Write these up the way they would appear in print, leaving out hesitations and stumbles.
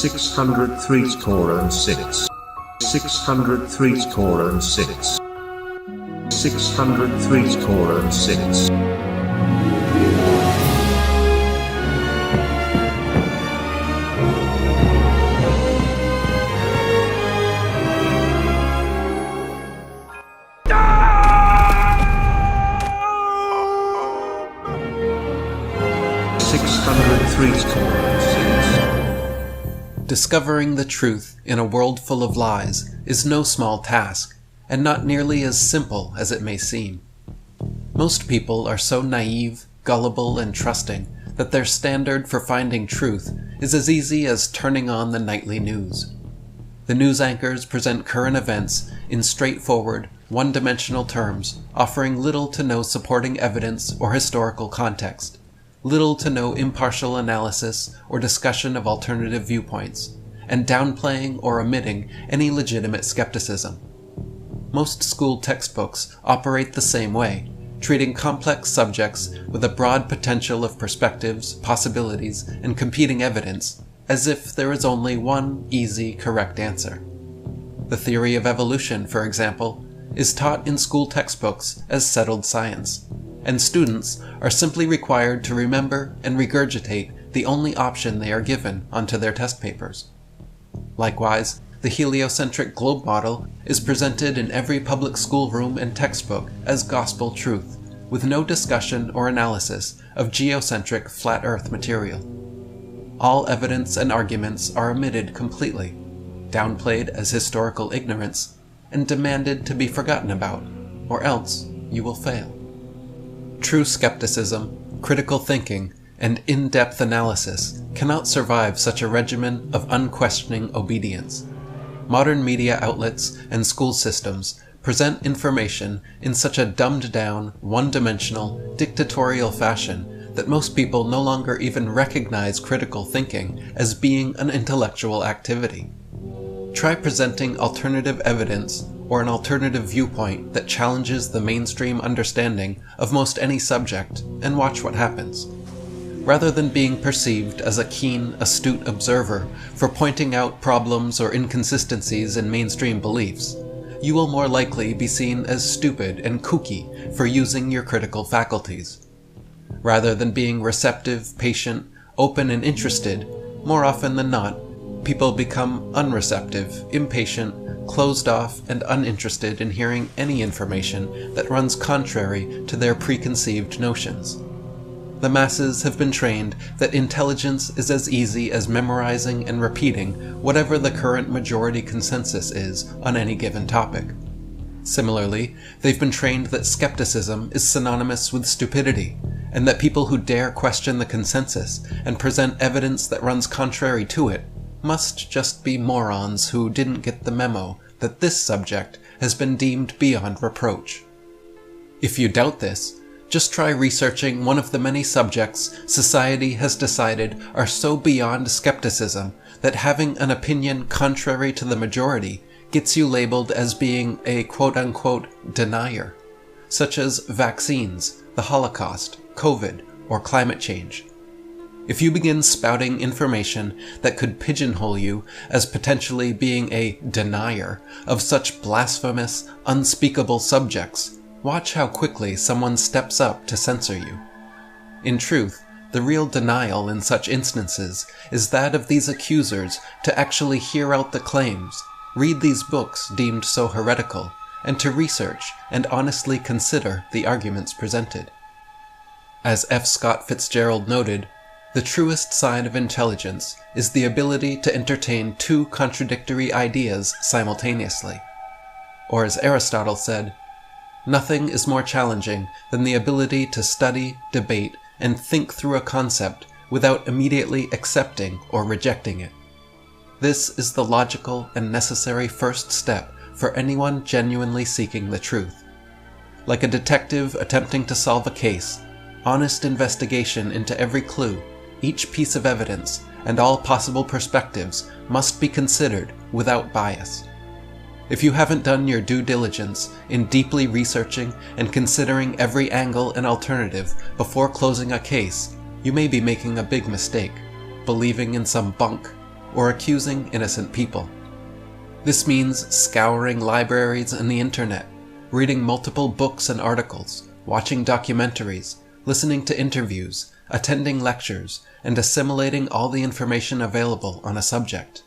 603 score and 6. 603 score and 6. 603 score and 6. Discovering the truth in a world full of lies is no small task, and not nearly as simple as it may seem. Most people are so naive, gullible, and trusting that their standard for finding truth is as easy as turning on the nightly news. The news anchors present current events in straightforward, one-dimensional terms, offering little to no supporting evidence or historical context, little to no impartial analysis or discussion of alternative viewpoints, and downplaying or omitting any legitimate skepticism. Most school textbooks operate the same way, treating complex subjects with a broad potential of perspectives, possibilities, and competing evidence as if there is only one easy, correct answer. The theory of evolution, for example, is taught in school textbooks as settled science, and students are simply required to remember and regurgitate the only option they are given onto their test papers. Likewise, the heliocentric globe model is presented in every public schoolroom and textbook as gospel truth, with no discussion or analysis of geocentric flat earth material. All evidence and arguments are omitted completely, downplayed as historical ignorance, and demanded to be forgotten about, or else you will fail. True skepticism, critical thinking, and in-depth analysis cannot survive such a regimen of unquestioning obedience. Modern media outlets and school systems present information in such a dumbed-down, one-dimensional, dictatorial fashion that most people no longer even recognize critical thinking as being an intellectual activity. Try presenting alternative evidence or an alternative viewpoint that challenges the mainstream understanding of most any subject, and watch what happens. Rather than being perceived as a keen, astute observer for pointing out problems or inconsistencies in mainstream beliefs, you will more likely be seen as stupid and kooky for using your critical faculties. Rather than being receptive, patient, open, and interested, more often than not, people become unreceptive, impatient, closed off, and uninterested in hearing any information that runs contrary to their preconceived notions. The masses have been trained that intelligence is as easy as memorizing and repeating whatever the current majority consensus is on any given topic. Similarly, they've been trained that skepticism is synonymous with stupidity, and that people who dare question the consensus and present evidence that runs contrary to it must just be morons who didn't get the memo that this subject has been deemed beyond reproach. If you doubt this, just try researching one of the many subjects society has decided are so beyond skepticism that having an opinion contrary to the majority gets you labeled as being a quote-unquote denier, such as vaccines, the Holocaust, COVID, or climate change. If you begin spouting information that could pigeonhole you as potentially being a denier of such blasphemous, unspeakable subjects, watch how quickly someone steps up to censor you. In truth, the real denial in such instances is that of these accusers to actually hear out the claims, read these books deemed so heretical, and to research and honestly consider the arguments presented. As F. Scott Fitzgerald noted, the truest sign of intelligence is the ability to entertain two contradictory ideas simultaneously. Or as Aristotle said, nothing is more challenging than the ability to study, debate, and think through a concept without immediately accepting or rejecting it. This is the logical and necessary first step for anyone genuinely seeking the truth. Like a detective attempting to solve a case, honest investigation into every clue, each piece of evidence, and all possible perspectives must be considered without bias. If you haven't done your due diligence in deeply researching and considering every angle and alternative before closing a case, you may be making a big mistake, believing in some bunk, or accusing innocent people. This means scouring libraries and the internet, reading multiple books and articles, watching documentaries, listening to interviews, attending lectures, and assimilating all the information available on a subject.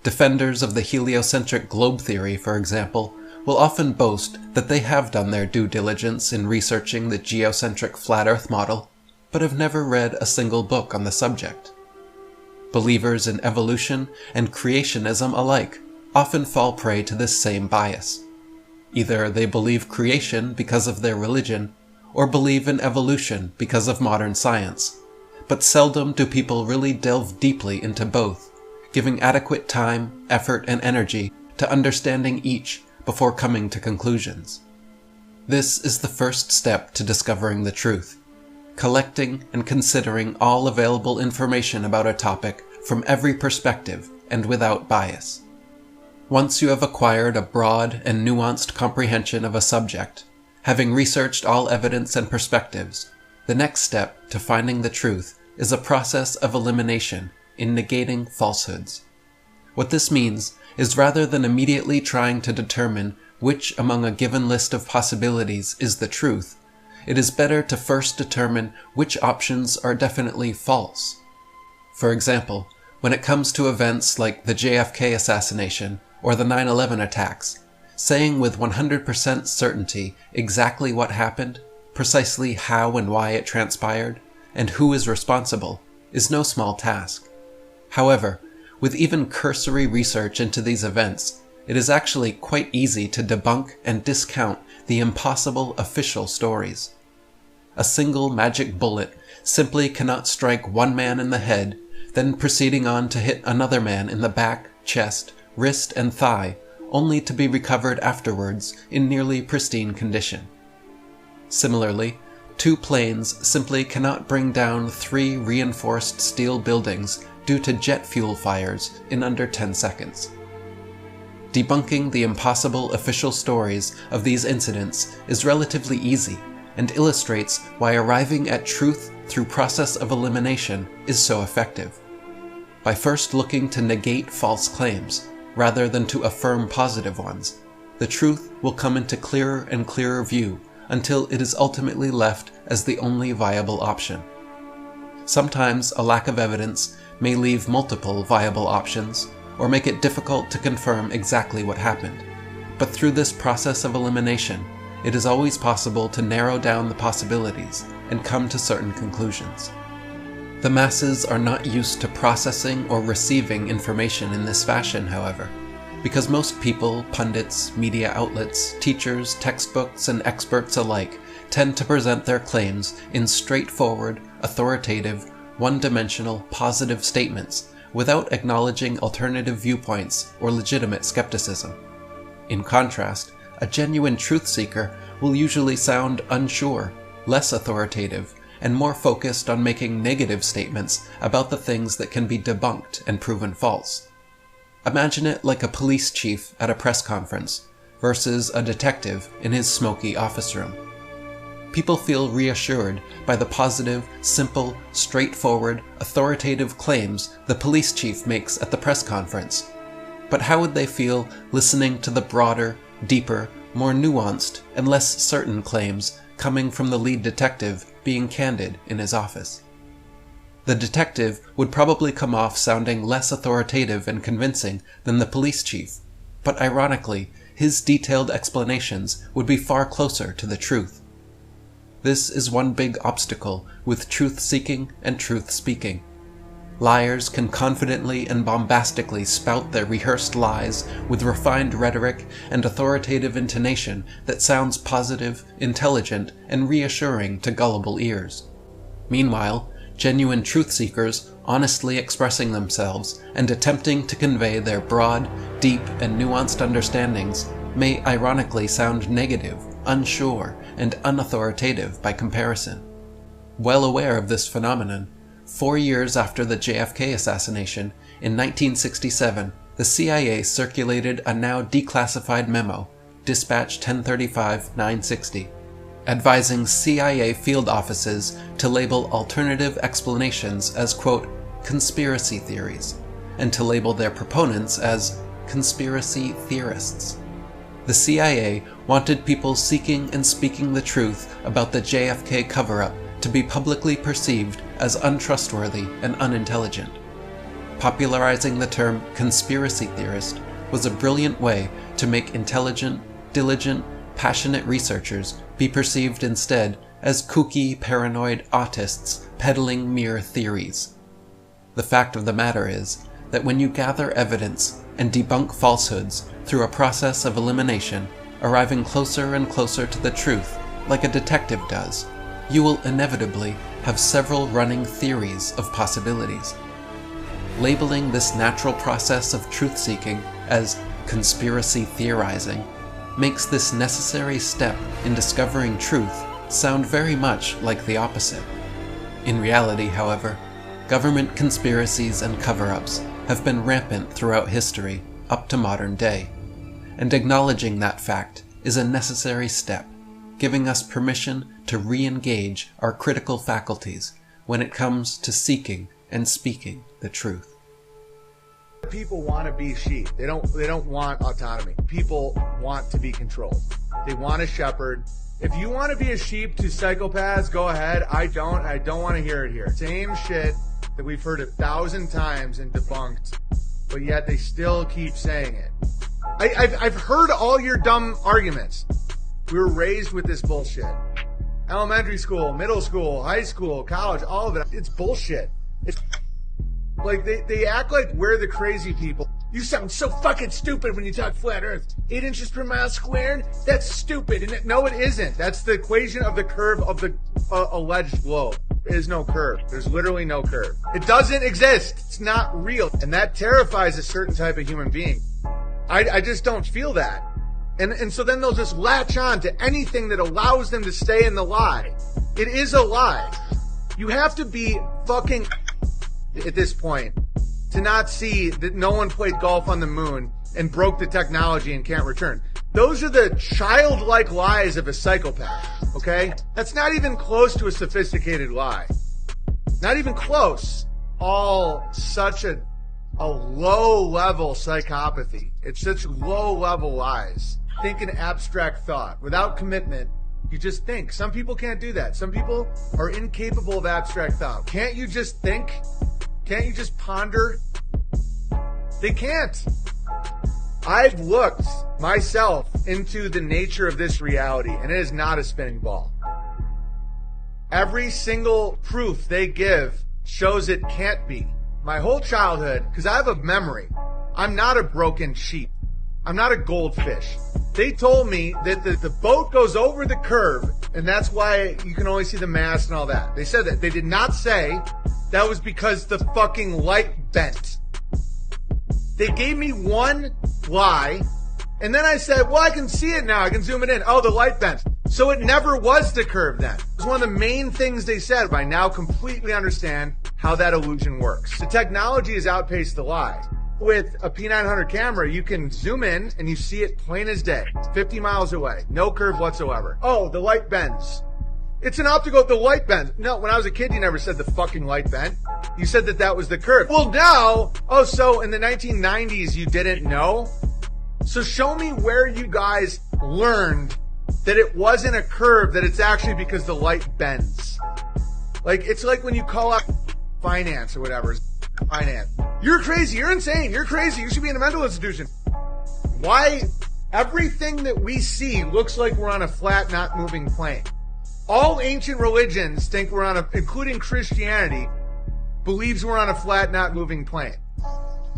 Defenders of the heliocentric globe theory, for example, will often boast that they have done their due diligence in researching the geocentric flat Earth model, but have never read a single book on the subject. Believers in evolution and creationism alike often fall prey to this same bias. Either they believe creation because of their religion, or believe in evolution because of modern science, but seldom do people really delve deeply into both, giving adequate time, effort, and energy to understanding each before coming to conclusions. This is the first step to discovering the truth, collecting and considering all available information about a topic from every perspective and without bias. Once you have acquired a broad and nuanced comprehension of a subject, having researched all evidence and perspectives, the next step to finding the truth is a process of elimination in negating falsehoods. What this means is rather than immediately trying to determine which among a given list of possibilities is the truth, it is better to first determine which options are definitely false. For example, when it comes to events like the JFK assassination or the 9/11 attacks, saying with 100% certainty exactly what happened, precisely how and why it transpired, and who is responsible, is no small task. However, with even cursory research into these events, it is actually quite easy to debunk and discount the impossible official stories. A single magic bullet simply cannot strike one man in the head, then proceeding on to hit another man in the back, chest, wrist, and thigh, only to be recovered afterwards in nearly pristine condition. Similarly, 2 planes simply cannot bring down 3 reinforced steel buildings due to jet fuel fires in under 10 seconds. Debunking the impossible official stories of these incidents is relatively easy and illustrates why arriving at truth through process of elimination is so effective. By first looking to negate false claims, rather than to affirm positive ones, the truth will come into clearer and clearer view until it is ultimately left as the only viable option. Sometimes a lack of evidence may leave multiple viable options, or make it difficult to confirm exactly what happened, but through this process of elimination, it is always possible to narrow down the possibilities and come to certain conclusions. The masses are not used to processing or receiving information in this fashion, however, because most people, pundits, media outlets, teachers, textbooks, and experts alike tend to present their claims in straightforward, authoritative, one-dimensional, positive statements without acknowledging alternative viewpoints or legitimate skepticism. In contrast, a genuine truth seeker will usually sound unsure, less authoritative, and more focused on making negative statements about the things that can be debunked and proven false. Imagine it like a police chief at a press conference versus a detective in his smoky office room. People feel reassured by the positive, simple, straightforward, authoritative claims the police chief makes at the press conference. But how would they feel listening to the broader, deeper, more nuanced, and less certain claims coming from the lead detective being candid in his office? The detective would probably come off sounding less authoritative and convincing than the police chief, but ironically, his detailed explanations would be far closer to the truth. This is one big obstacle with truth-seeking and truth-speaking. Liars can confidently and bombastically spout their rehearsed lies with refined rhetoric and authoritative intonation that sounds positive, intelligent, and reassuring to gullible ears. Meanwhile, genuine truth-seekers, honestly expressing themselves and attempting to convey their broad, deep, and nuanced understandings, may ironically sound negative, unsure, and unauthoritative by comparison. Well aware of this phenomenon, 4 years after the JFK assassination, in 1967, the CIA circulated a now declassified memo, Dispatch 1035-960, advising CIA field offices to label alternative explanations as, quote, conspiracy theories, and to label their proponents as conspiracy theorists. The CIA wanted people seeking and speaking the truth about the JFK cover-up to be publicly perceived as untrustworthy and unintelligent. Popularizing the term conspiracy theorist was a brilliant way to make intelligent, diligent, passionate researchers be perceived instead as kooky, paranoid autists peddling mere theories. The fact of the matter is that when you gather evidence and debunk falsehoods through a process of elimination, arriving closer and closer to the truth, like a detective does, you will inevitably have several running theories of possibilities. Labeling this natural process of truth-seeking as conspiracy theorizing makes this necessary step in discovering truth sound very much like the opposite. In reality, however, government conspiracies and cover-ups have been rampant throughout history up to modern day, and acknowledging that fact is a necessary step, giving us permission to re-engage our critical faculties when it comes to seeking and speaking the truth. People want to be sheep. They don't want autonomy. People want to be controlled. They want a shepherd. If you want to be a sheep to psychopaths, go ahead. I don't want to hear it here. Same shit that we've heard 1,000 times and debunked, but yet they still keep saying it. I've heard all your dumb arguments. We were raised with this bullshit. Elementary school, middle school, high school, college, all of it. It's bullshit. It's like they act like we're the crazy people. You sound so fucking stupid when you talk flat earth. 8 inches per mile squared? That's stupid. And no, it isn't. That's the equation of the curve of the alleged globe. There is no curve. There's literally no curve. It doesn't exist. It's not real. And that terrifies a certain type of human being. I just don't feel that. And so then they'll just latch on to anything that allows them to stay in the lie. It is a lie. You have to be fucking at this point to not see that no one played golf on the moon and broke the technology and can't return. Those are the childlike lies of a psychopath, okay? That's not even close to a sophisticated lie. Not even close. All such a low-level psychopathy. It's such low-level lies. Think an abstract thought. Without commitment, you just think. Some people can't do that. Some people are incapable of abstract thought. Can't you just think? Can't you just ponder? They can't. I've looked myself into the nature of this reality, and it is not a spinning ball. Every single proof they give shows it can't be. My whole childhood, because I have a memory, I'm not a broken sheep. I'm not a goldfish. They told me that the boat goes over the curve, and that's why you can only see the mast and all that. They said that. They did not say that was because the fucking light bent. They gave me one lie, and then I said, well, I can see it now. I can zoom it in. Oh, the light bent. So it never was the curve then. It was one of the main things they said, but I now completely understand how that illusion works. The technology has outpaced the lie. With a P900 camera, you can zoom in and you see it plain as day. 50 miles away. No curve whatsoever. Oh, the light bends. It's an optical, the light bends. No, when I was a kid, you never said the fucking light bent. You said that that was the curve. Well, now, oh, so in the 1990s, you didn't know? So show me where you guys learned that it wasn't a curve, that it's actually because the light bends. Like, it's like when you call out finance or whatever. Finance. You're crazy. You're insane. You're crazy. You should be in a mental institution. Why? Everything that we see looks like we're on a flat, not moving plane. All ancient religions think we're on a, including Christianity, believes we're on a flat, not moving plane.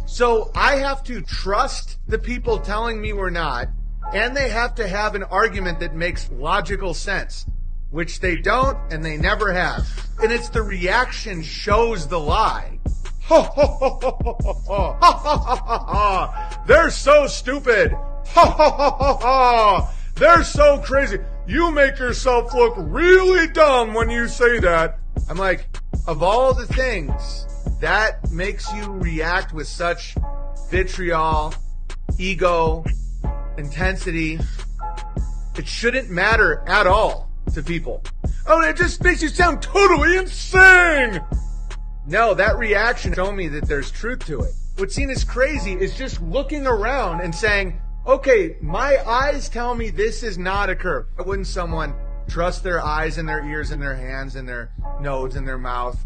So I have to trust the people telling me we're not, and they have to have an argument that makes logical sense, which they don't and they never have. And it's the reaction shows the lie. Ha ha ha ha ha ha ha ha ha. They're so stupid. Ha ha ha ha ha. They're so crazy. You make yourself look really dumb when you say that. I'm like, of all the things that makes you react with such vitriol, ego, intensity, it shouldn't matter at all to people. Oh, it just makes you sound totally insane. No, that reaction showed me that there's truth to it. What's seen as crazy is just looking around and saying, okay, my eyes tell me this is not a curve. Why wouldn't someone trust their eyes and their ears and their hands and their nose and their mouth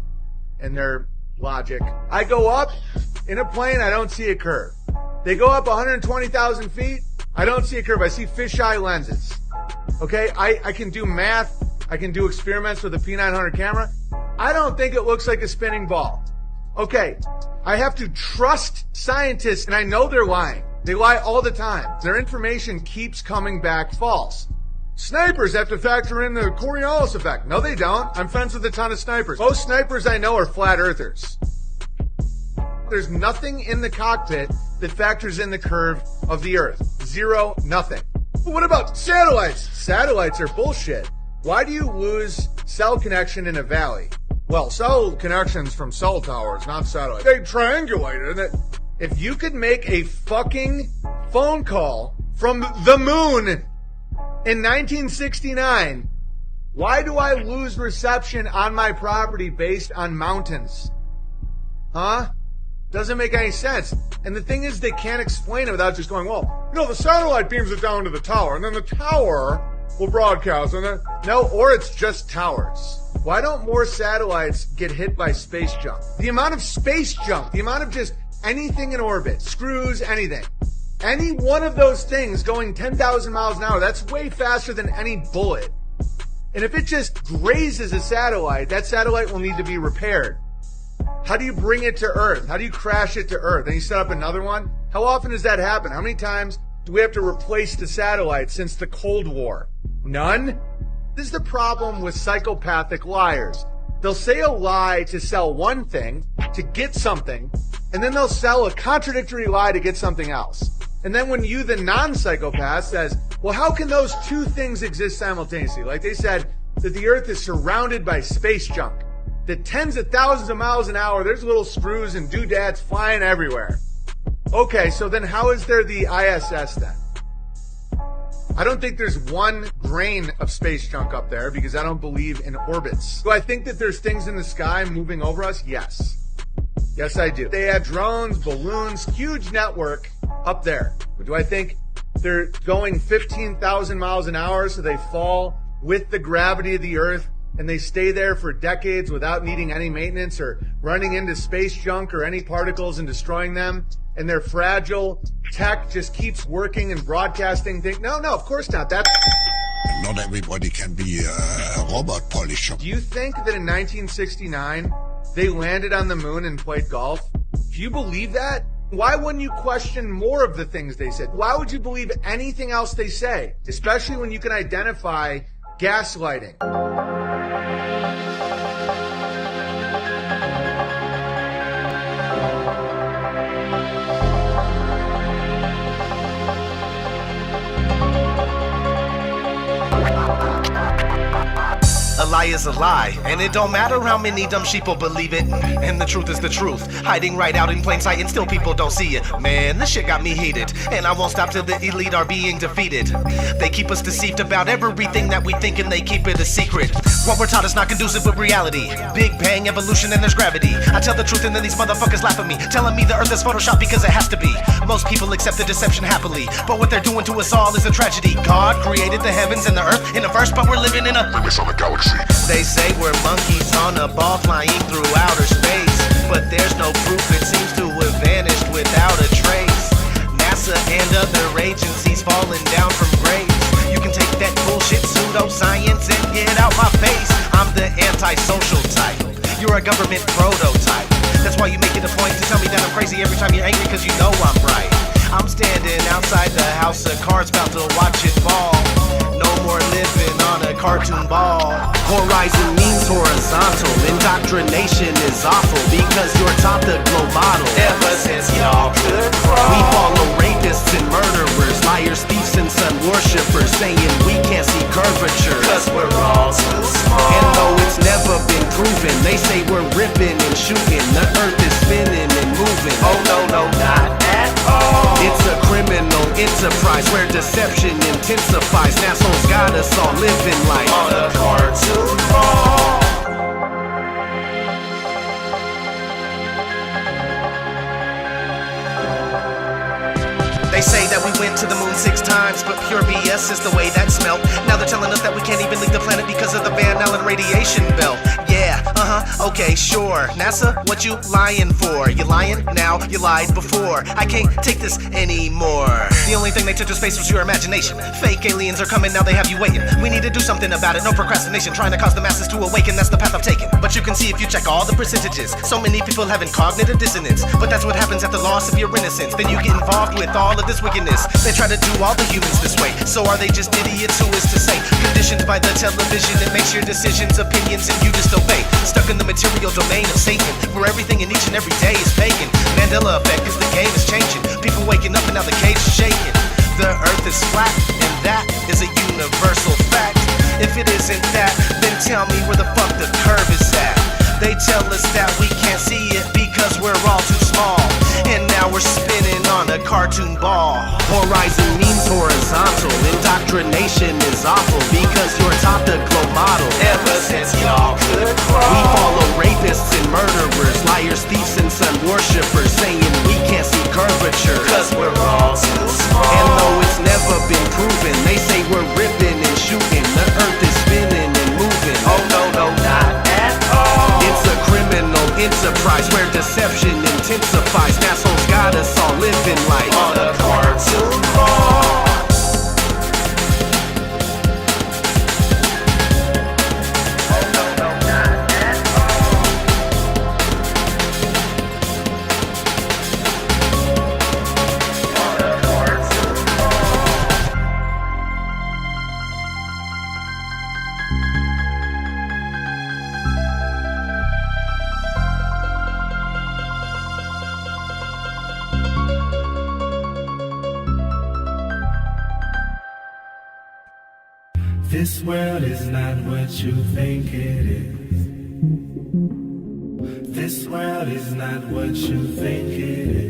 and their logic? I go up in a plane, I don't see a curve. They go up 120,000 feet, I don't see a curve. I see fisheye lenses. Okay, I can do math. I can do experiments with a P900 camera. I don't think it looks like a spinning ball. Okay, I have to trust scientists, and I know they're lying. They lie all the time. Their information keeps coming back false. Snipers have to factor in the Coriolis effect. No, they don't. I'm friends with a ton of snipers. Most snipers I know are flat earthers. There's nothing in the cockpit that factors in the curve of the Earth. Zero, nothing. But what about satellites? Satellites are bullshit. Why do you lose cell connection in a valley? Well, cell connections from cell towers, not satellites. They triangulated it. If you could make a fucking phone call from the moon in 1969, why do I lose reception on my property based on mountains? Huh? Doesn't make any sense. And the thing is, they can't explain it without just going, well, the satellite beams it down to the tower, and then the tower will broadcast, and then, no, or it's just towers. Why don't more satellites get hit by space junk? The amount of space junk, the amount of just anything in orbit, screws, anything. Any one of those things going 10,000 miles an hour, that's way faster than any bullet. And if it just grazes a satellite, that satellite will need to be repaired. How do you bring it to Earth? How do you crash it to Earth? And you set up another one? How often does that happen? How many times do we have to replace the satellite since the Cold War? None? This is the problem with psychopathic liars. They'll say a lie to sell one thing, to get something, and then they'll sell a contradictory lie to get something else. And then when you, the non-psychopath, says, well, how can those two things exist simultaneously? Like they said that the Earth is surrounded by space junk. That tens of thousands of miles an hour, there's little screws and doodads flying everywhere. Okay, so then how is there the ISS then? I don't think there's one grain of space junk up there because I don't believe in orbits. Do I think that there's things in the sky moving over us? Yes. Yes, I do. They have drones, balloons, huge network up there. But do I think they're going 15,000 miles an hour so they fall with the gravity of the Earth and they stay there for decades without needing any maintenance or running into space junk or any particles and destroying them? And their fragile tech just keeps working and broadcasting things? No, of course not. That's... Not everybody can be a robot polisher. Do you think that in 1969, they landed on the moon and played golf? Do you believe that? Why wouldn't you question more of the things they said? Why would you believe anything else they say? Especially when you can identify gaslighting. A lie is a lie, and it don't matter how many dumb sheeple believe it. And the truth is the truth, hiding right out in plain sight, and still people don't see it. Man, this shit got me heated, and I won't stop till the elite are being defeated. They keep us deceived about everything that we think, and they keep it a secret. What we're taught is not conducive with reality. Big bang, evolution, and there's gravity. I tell the truth, and then these motherfuckers laugh at me, telling me the earth is Photoshop because it has to be. Most people accept the deception happily, but what they're doing to us all is a tragedy. God created the heavens and the earth in a verse, but we're living in a galaxy. They say we're monkeys on a ball flying through outer space, but there's no proof, it seems to have vanished without a trace. NASA and other agencies falling down from grace. You can take that bullshit pseudoscience and get out my face. I'm the antisocial type, you're a government prototype. That's why you make it a point to tell me that I'm crazy every time you're angry, cause you know I'm right. I'm standing outside the house of cards about to watch it fall. No more living on a cartoon ball. Horizon means horizontal. Indoctrination is awful because you're taught the glow bottle. Ever since y'all could crawl, we follow rapists and murderers, liars, thieves, and sun worshippers, saying we can't see curvature cause we're all too small. And though it's never been proven, they say we're ripping and shooting. The earth is spinning and moving. Oh no, not at all. It's a criminal enterprise where deception intensifies. NASA's got us all living like on a cartoon ball. They say that we went to the moon 6 times, but pure BS is the way that smelt. Now they're telling us that we can't even leave the planet because of the Van Allen radiation belt. Yeah, okay, sure. NASA, what you lying for? You lying now, you lied before. I can't take this anymore. The only thing they took to space was your imagination. Fake aliens are coming, now they have you waiting. We need to do something about it, no procrastination. Trying to cause the masses to awaken, that's the path I've taken. But you can see if you check all the percentages, so many people having cognitive dissonance. But that's what happens at the loss of your innocence. Then you get involved with all of this wickedness. They try to do all the humans this way. So are they just idiots? Who is to say? Conditioned by the television, it makes your decisions, opinions, and you just obey. Stuck in the material domain of Satan, where everything in each and every day is vacant. Mandela effect, cause the game is changing. People waking up and now the cage is shaking. The earth is flat, and that is a universal fact. If it isn't that, then tell me where the fuck the curve is at. They tell us that we can't see it because we're all too small. And now we're spinning on a cartoon ball. Horizon means horizontal. Indoctrination is awful because you're taught the globe model. Ever since y'all could crawl, we follow rapists and murderers, liars, thieves, and sun worshippers, saying we can't see curvature cause we're all too small. And though it's never been proven, they say we're ripping and shooting. The earth is spinning and moving. Oh no, no, not at all. It's a criminal enterprise where deception intensifies. Assholes got us all living like on a cartoon ball. This world is not what you think it is. This world is not what you think it is.